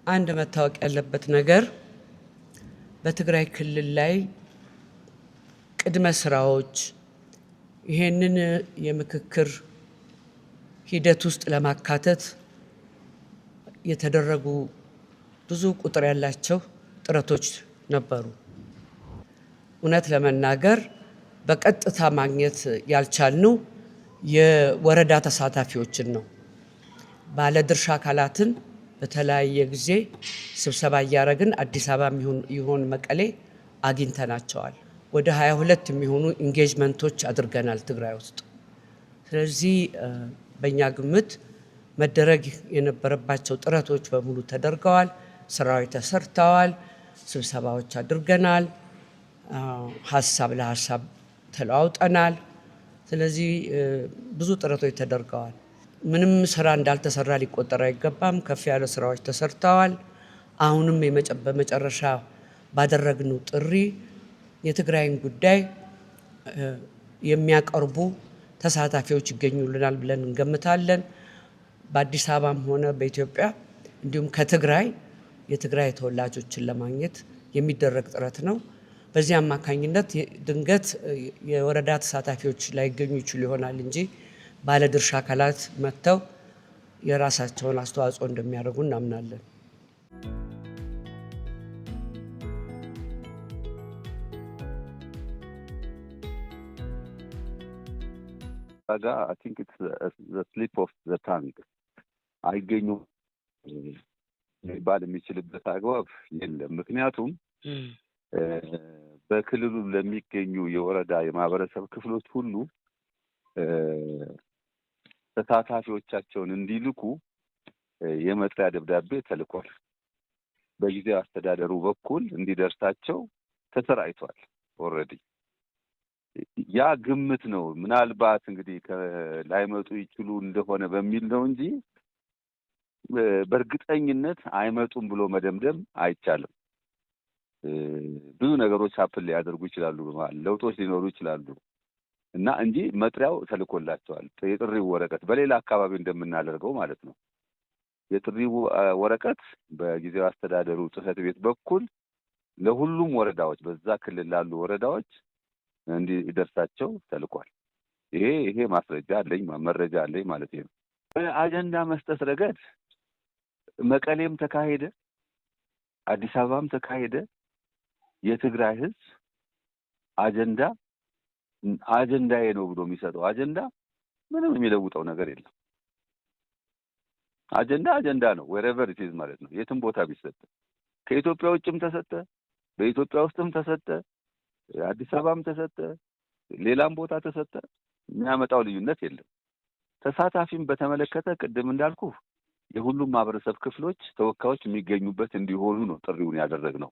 አንድ መታወቅ ያለበት ነገር በትግራይ ክልል ላይ ቅድመ ስራዎች ይሄንን የምክክር ሂደት ውስጥ ለማካተት የተደረጉ ብዙ ቁጥር ያላቸው ጥረቶች ነበሩ። እውነት ለመናገር በቀጥታ ማግኘት ያልቻልነው የወረዳ ተሳታፊዎችን ነው። ባለድርሻ አካላትን በተለያየ ጊዜ ስብሰባ እያደረግን አዲስ አበባ ይሁን መቀሌ አግኝተናቸዋል። ወደ 22 የሚሆኑ ኢንጌጅመንቶች አድርገናል ትግራይ ውስጥ። ስለዚህ በእኛ ግምት መደረግ የነበረባቸው ጥረቶች በሙሉ ተደርገዋል። ስራዎች ተሰርተዋል። ስብሰባዎች አድርገናል። ሀሳብ ለሀሳብ ተለዋውጠናል። ስለዚህ ብዙ ጥረቶች ተደርገዋል። ምንም ስራ እንዳልተሰራ ሊቆጠር አይገባም። ከፍ ያለ ስራዎች ተሰርተዋል። አሁንም በመጨረሻ ባደረግነው ጥሪ የትግራይን ጉዳይ የሚያቀርቡ ተሳታፊዎች ይገኙልናል ብለን እንገምታለን። በአዲስ አበባም ሆነ በኢትዮጵያ እንዲሁም ከትግራይ የትግራይ ተወላጆችን ለማግኘት የሚደረግ ጥረት ነው። በዚህ አማካኝነት ድንገት የወረዳ ተሳታፊዎች ላይገኙ ይችሉ ይሆናል እንጂ ባለድርሻ አካላት መጥተው የራሳቸውን አስተዋጽኦ እንደሚያደርጉ እናምናለን። I think it's the slip of the tongue. አይገኙም ሊባል የሚችልበት አግባብ የለም። ምክንያቱም በክልሉ ለሚገኙ የወረዳ የማህበረሰብ ክፍሎች ሁሉ ተሳታፊዎቻቸውን እንዲልኩ የመጥሪያ ደብዳቤ ተልኳል። በጊዜው አስተዳደሩ በኩል እንዲደርሳቸው ተሰራይቷል። ኦልሬዲ ያ ግምት ነው። ምናልባት እንግዲህ ላይመጡ ይችሉ እንደሆነ በሚል ነው እንጂ በእርግጠኝነት አይመጡም ብሎ መደምደም አይቻልም። ብዙ ነገሮች ሀፕን ሊያደርጉ ይችላሉ፣ ለውጦች ሊኖሩ ይችላሉ እና እንጂ መጥሪያው ተልኮላቸዋል። የጥሪው ወረቀት በሌላ አካባቢ እንደምናደርገው ማለት ነው። የጥሪው ወረቀት በጊዜው አስተዳደሩ ጽሕፈት ቤት በኩል ለሁሉም ወረዳዎች በዛ ክልል ላሉ ወረዳዎች እንዲደርሳቸው ተልኳል። ይሄ ማስረጃ አለኝ መረጃ አለኝ ማለት ነው። በአጀንዳ መስጠት ረገድ መቀሌም ተካሄደ፣ አዲስ አበባም ተካሄደ። የትግራይ ሕዝብ አጀንዳዬ ነው ብሎ የሚሰጠው አጀንዳ ምንም የሚለውጠው ነገር የለም። አጀንዳ ነው wherever it is ማለት ነው። የትም ቦታ ቢሰጥ ከኢትዮጵያ ውጭም ተሰጠ፣ በኢትዮጵያ ውስጥም ተሰጠ፣ አዲስ አበባም ተሰጠ፣ ሌላም ቦታ ተሰጠ፣ የሚያመጣው ልዩነት የለም። ተሳታፊም በተመለከተ ቅድም እንዳልኩ የሁሉም ማህበረሰብ ክፍሎች ተወካዮች የሚገኙበት እንዲሆኑ ነው ጥሪውን ያደረግነው።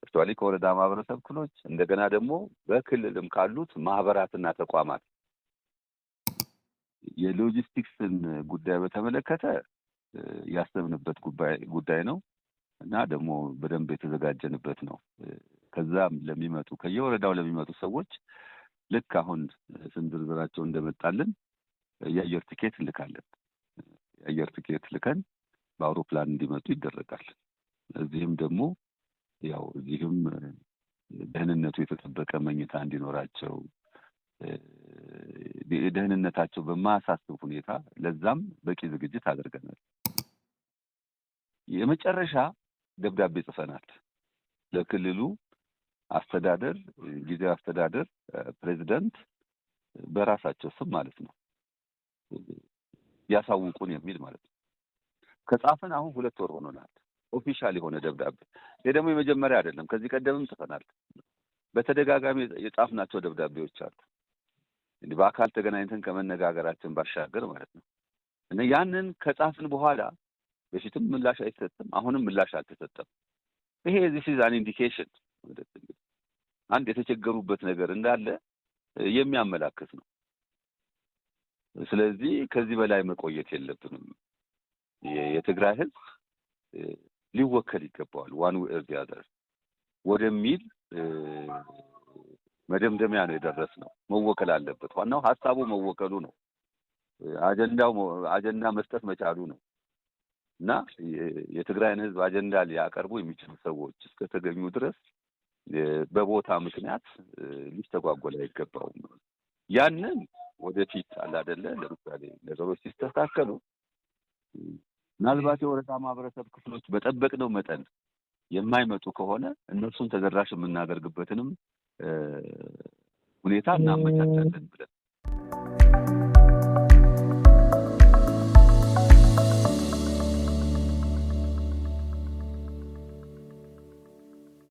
አክቹአሊ ከወረዳ ማህበረሰብ ክፍሎች እንደገና ደግሞ በክልልም ካሉት ማህበራትና ተቋማት የሎጂስቲክስን ጉዳይ በተመለከተ ያሰብንበት ጉዳይ ነው እና ደግሞ በደንብ የተዘጋጀንበት ነው። ከዛም ከየወረዳው ለሚመጡ ሰዎች ልክ አሁን ስም ዝርዝራቸው እንደመጣልን የአየር ቲኬት እንልካለን። የአየር ቲኬት ልከን በአውሮፕላን እንዲመጡ ይደረጋል። እዚህም ደግሞ እዚህም ደህንነቱ የተጠበቀ መኝታ እንዲኖራቸው ደህንነታቸው በማያሳስብ ሁኔታ ለዛም በቂ ዝግጅት አድርገናል። የመጨረሻ ደብዳቤ ጽፈናል ለክልሉ አስተዳደር፣ ጊዜያዊ አስተዳደር ፕሬዝዳንት በራሳቸው ስም ማለት ነው ያሳውቁን የሚል ማለት ነው። ከጻፈን አሁን 2 ወር ሆኖናል። ኦፊሻል የሆነ ደብዳቤ። ይሄ ደግሞ የመጀመሪያ አይደለም። ከዚህ ቀደምም ጽፈናል። በተደጋጋሚ የጻፍናቸው ደብዳቤዎች አሉ። እንዲህ በአካል ተገናኝተን ከመነጋገራችን ባሻገር ማለት ነው። እና ያንን ከጻፍን በኋላ በፊትም ምላሽ አይሰጥም፣ አሁንም ምላሽ አልተሰጠም። ይሄ this is an indication አንድ የተቸገሩበት ነገር እንዳለ የሚያመላክት ነው። ስለዚህ ከዚህ በላይ መቆየት የለብንም። የትግራይ ሕዝብ ሊወከል ይገባዋል one way or the other ወደሚል መደምደሚያ ነው የደረስነው። መወከል አለበት። ዋናው ሀሳቡ መወከሉ ነው። አጀንዳ መስጠት መቻሉ ነው። እና የትግራይን ህዝብ አጀንዳ ሊያቀርቡ የሚችሉ ሰዎች እስከተገኙ ድረስ በቦታ ምክንያት ሊስተጓጎል አይገባውም። ያንን ወደፊት አለ አይደለ ለምሳሌ ነገሮች ሲስተካከሉ ምናልባት የወረዳ ማህበረሰብ ክፍሎች በጠበቅነው መጠን የማይመጡ ከሆነ እነሱን ተደራሽ የምናደርግበትንም ሁኔታ እናመቻቻለን ብለን